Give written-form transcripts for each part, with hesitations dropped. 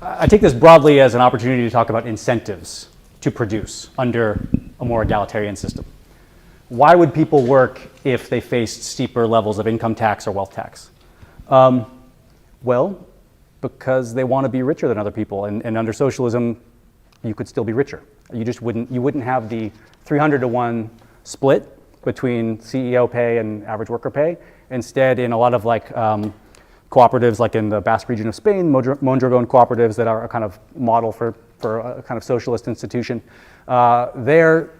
I take this broadly as an opportunity to talk about incentives to produce under a more egalitarian system. Why would people work if they faced steeper levels of income tax or wealth tax? Well, because they want to be richer than other people, and under socialism, you could still be richer. You wouldn't have the 300-to-1 split between CEO pay and average worker pay. Instead, in a lot of cooperatives, like in the Basque region of Spain, Mondragon cooperatives that are a kind of model for a kind of socialist institution, there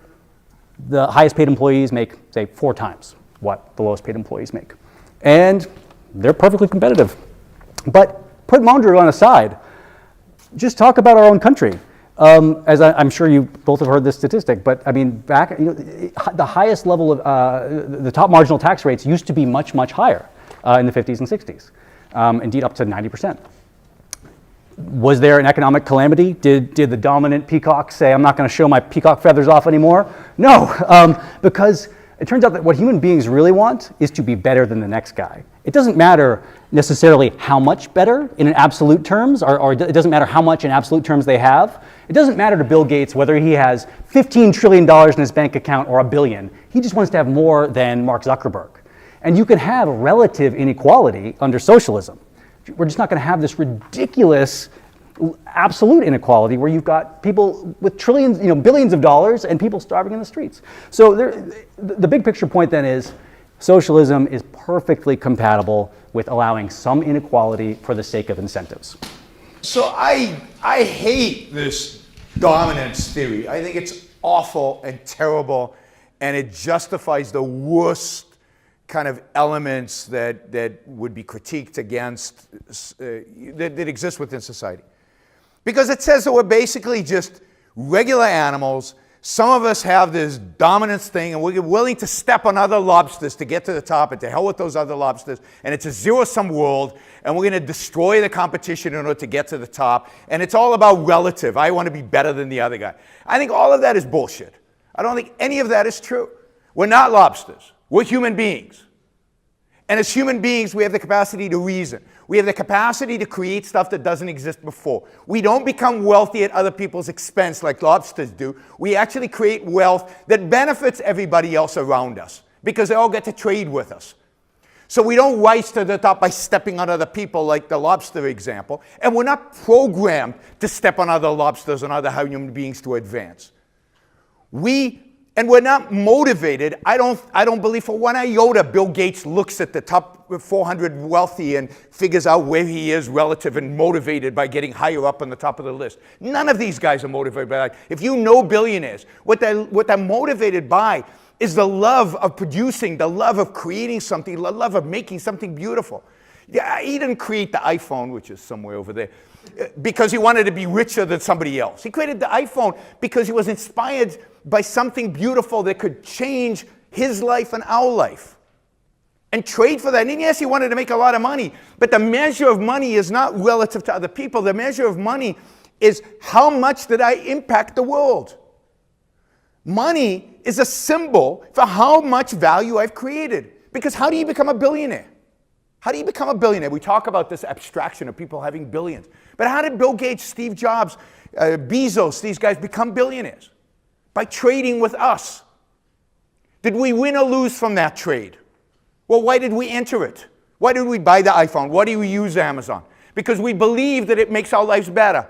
the highest paid employees make, say, 4 times what the lowest paid employees make. And they're perfectly competitive. But put Mondragon aside, just talk about our own country. As I'm sure you both have heard this statistic, but I mean, back, the highest level of, the top marginal tax rates used to be much, much higher in the 50s and 60s, indeed up to 90%. Was there an economic calamity? Did the dominant peacock say, I'm not going to show my peacock feathers off anymore? No, because it turns out that what human beings really want is to be better than the next guy. It doesn't matter necessarily how much better in absolute terms, or it doesn't matter how much in absolute terms they have. It doesn't matter to Bill Gates whether he has $15 trillion in his bank account or $1 billion. He just wants to have more than Mark Zuckerberg. And you can have relative inequality under socialism. We're just not going to have this ridiculous absolute inequality where you've got people with trillions, billions of dollars and people starving in the streets. So the big picture point then is socialism is perfectly compatible with allowing some inequality for the sake of incentives. So I hate this dominance theory. I think it's awful and terrible, and it justifies the worst kind of elements that would be critiqued against, that exist within society. Because it says that we're basically just regular animals. Some of us have this dominance thing, and we're willing to step on other lobsters to get to the top, and to hell with those other lobsters. And it's a zero-sum world, and we're going to destroy the competition in order to get to the top. And it's all about relative. I want to be better than the other guy. I think all of that is bullshit. I don't think any of that is true. We're not lobsters. We're human beings. And as human beings, we have the capacity to reason. We have the capacity to create stuff that doesn't exist before. We don't become wealthy at other people's expense like lobsters do. We actually create wealth that benefits everybody else around us because they all get to trade with us. So we don't rise to the top by stepping on other people like the lobster example. And we're not programmed to step on other lobsters and other human beings to advance. And we're not motivated. I don't believe for one iota Bill Gates looks at the top 400 wealthy and figures out where he is relative and motivated by getting higher up on the top of the list. None of these guys are motivated by that. If you know billionaires, what they're motivated by is the love of producing, the love of creating something, the love of making something beautiful. Yeah, he didn't create the iPhone, which is somewhere over there, because he wanted to be richer than somebody else. He created the iPhone because he was inspired by something beautiful that could change his life and our life. And trade for that. And yes, he wanted to make a lot of money, but the measure of money is not relative to other people. The measure of money is how much did I impact the world? Money is a symbol for how much value I've created. Because how do you become a billionaire? How do you become a billionaire? We talk about this abstraction of people having billions. But how did Bill Gates, Steve Jobs, Bezos, these guys become billionaires? By trading with us. Did we win or lose from that trade? Well, why did we enter it? Why did we buy the iPhone? Why do we use Amazon? Because we believe that it makes our lives better.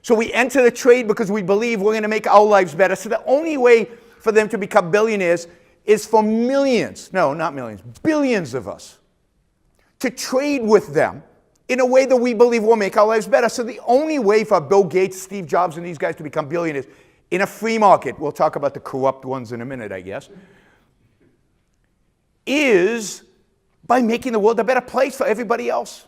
So we enter the trade because we believe we're going to make our lives better. So the only way for them to become billionaires is for millions, no, not millions, billions of us, to trade with them in a way that we believe will make our lives better. So the only way for Bill Gates, Steve Jobs, and these guys to become billionaires in a free market, we'll talk about the corrupt ones in a minute, I guess, is by making the world a better place for everybody else.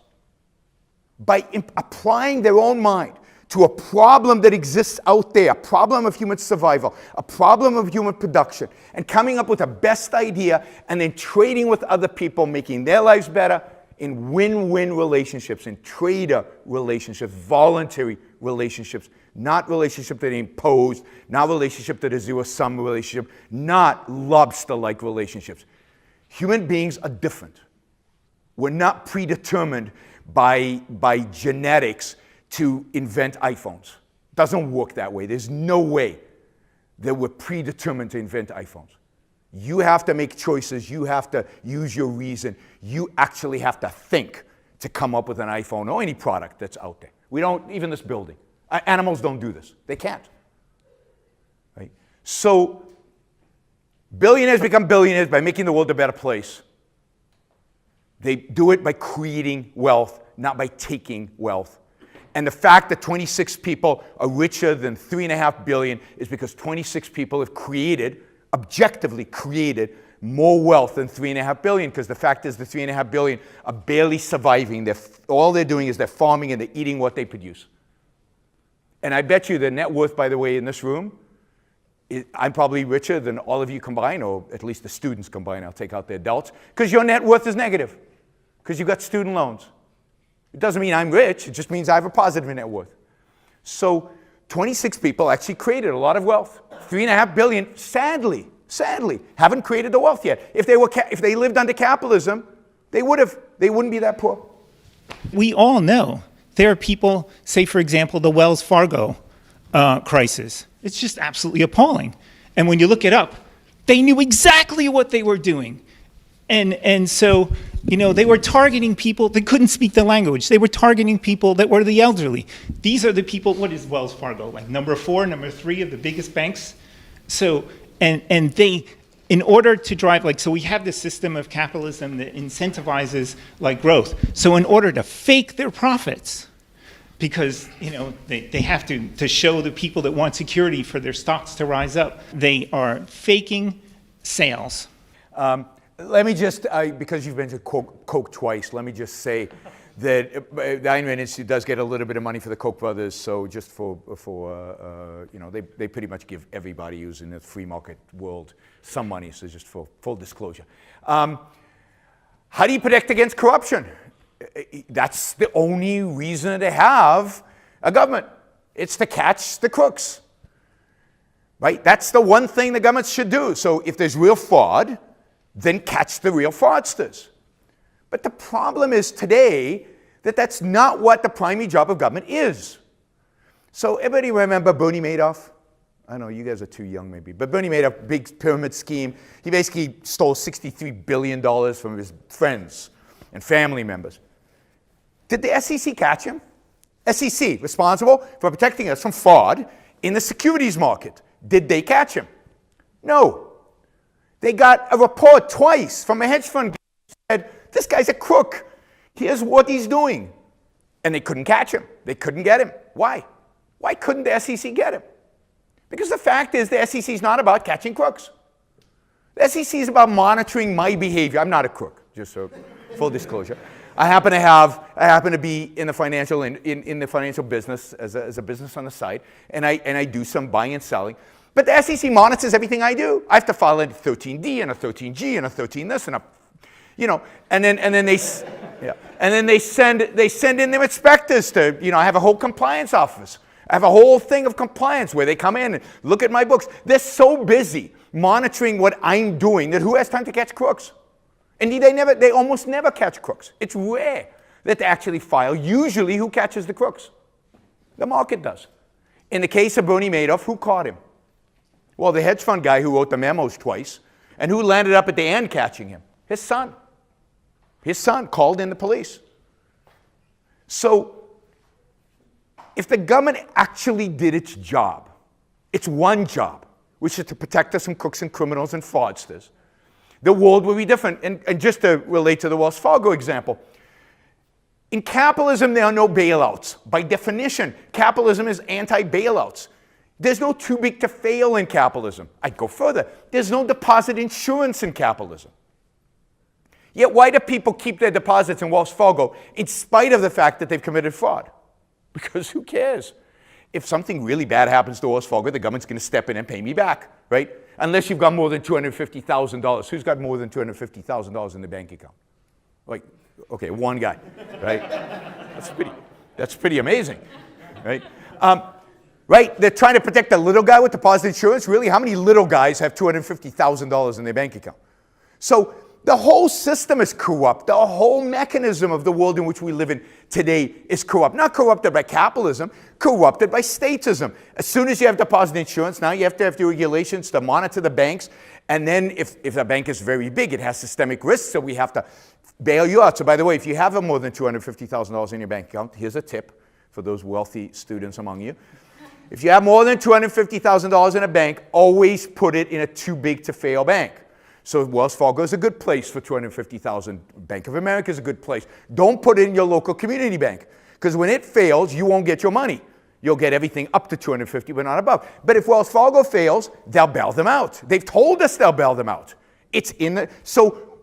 By applying their own mind to a problem that exists out there, a problem of human survival, a problem of human production, and coming up with the best idea and then trading with other people, making their lives better in win-win relationships, in trader relationships, voluntary relationships, not relationship that are imposed, not relationship that is zero-sum relationship, not lobster-like relationships. Human beings are different. We're not predetermined by genetics to invent iPhones. Doesn't work that way. There's no way that we're predetermined to invent iPhones. You have to make choices. You have to use your reason. You actually have to think to come up with an iPhone or any product that's out there. We don't, even this building. Animals don't do this. They can't. Right? So billionaires become billionaires by making the world a better place. They do it by creating wealth, not by taking wealth. And the fact that 26 people are richer than 3.5 billion is because 26 people have created, objectively created, more wealth than 3.5 billion, because the fact is the 3.5 billion are barely surviving. All they're doing is they're farming and they're eating what they produce. And I bet you the net worth, by the way, in this room, I'm probably richer than all of you combined, or at least the students combined. I'll take out the adults, because your net worth is negative, because you've got student loans. It doesn't mean I'm rich. It just means I have a positive net worth. So 26 people actually created a lot of wealth. 3.5 billion, sadly, haven't created the wealth yet. If they lived under capitalism, they wouldn't be that poor. We all know there are people, say for example, the Wells Fargo crisis. It's just absolutely appalling. And when you look it up, they knew exactly what they were doing. And so, you know, they were targeting people that couldn't speak the language. They were targeting people that were the elderly. These are the people, what is Wells Fargo? Like number 4, number 3 of the biggest banks? So, and they, in order to drive, like, so we have this system of capitalism that incentivizes like growth. So in order to fake their profits, because, you know, they have to show the people that want security for their stocks to rise up, they are faking sales. Let me just, because you've mentioned Coke twice, let me just say that the Einstein Institute does get a little bit of money for the Koch brothers, so just for you know, they pretty much give everybody who's in the free market world some money, so just for full disclosure. How do you protect against corruption? That's the only reason to have a government. It's to catch the crooks, right? That's the one thing the government should do. So if there's real fraud, then catch the real fraudsters. But the problem is today that that's not what the primary job of government is. So everybody remember Bernie Madoff? I know you guys are too young maybe, but Bernie Madoff, big pyramid scheme. He basically stole $63 billion from his friends and family members. Did the SEC catch him? SEC, responsible for protecting us from fraud in the securities market. Did they catch him? No. They got a report twice from a hedge fund that said, this guy's a crook. Here's what he's doing. And they couldn't catch him. They couldn't get him. Why? Why couldn't the SEC get him? Because the fact is the SEC is not about catching crooks. The SEC is about monitoring my behavior. I'm not a crook, just so full disclosure. I happen to be in the financial in the financial business as a business on the side, and I do some buying and selling. But the SEC monitors everything I do. I have to file a 13D and a 13G and a 13 this and a, you know, and then they send in their inspectors to, you know, I have a whole compliance office. I have a whole thing of compliance where they come in and look at my books. They're so busy monitoring what I'm doing that who has time to catch crooks? Indeed, they almost never catch crooks. It's rare that they actually file. Usually, who catches the crooks? The market does. In the case of Bernie Madoff, who caught him? Well, the hedge fund guy who wrote the memos twice, and who landed up at the end catching him? His son. His son called in the police. So, if the government actually did its job, its one job, which is to protect us from crooks and criminals and fraudsters, the world will be different. And just to relate to the Wells Fargo example, in capitalism, there are no bailouts. By definition, capitalism is anti-bailouts. There's no too big to fail in capitalism. I'd go further. There's no deposit insurance in capitalism. Yet why do people keep their deposits in Wells Fargo in spite of the fact that they've committed fraud? Because who cares? If something really bad happens to Wells Fargo, the government's going to step in and pay me back, right? Unless you've got more than $250,000. Who's got more than $250,000 in the bank account? Like, okay, one guy, right? That's pretty amazing, right? Right? They're trying to protect the little guy with deposit insurance. Really, how many little guys have $250,000 in their bank account? So the whole system is corrupt. The whole mechanism of the world in which we live in today is corrupt. Not corrupted by capitalism, corrupted by statism. As soon as you have deposit insurance, now you have to have the regulations to monitor the banks. And then if the bank is very big, it has systemic risks, so we have to bail you out. So by the way, if you have more than $250,000 in your bank account, here's a tip for those wealthy students among you. If you have more than $250,000 in a bank, always put it in a too big to fail bank. So Wells Fargo is a good place for $250,000. Bank of America is a good place. Don't put it in your local community bank, because when it fails, you won't get your money. You'll get everything up to 250, but not above. But if Wells Fargo fails, they'll bail them out. They've told us they'll bail them out. It's in the, so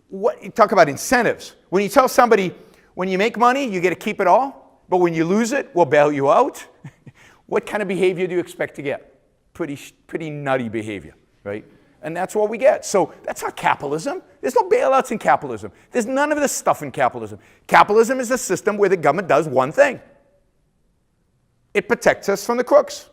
what, you talk about incentives. When you tell somebody, when you make money, you get to keep it all, but when you lose it, we'll bail you out. What kind of behavior do you expect to get? Pretty nutty behavior, right? And that's what we get. So that's not capitalism. There's no bailouts in capitalism. There's none of this stuff in capitalism. Capitalism is a system where the government does one thing. It protects us from the crooks.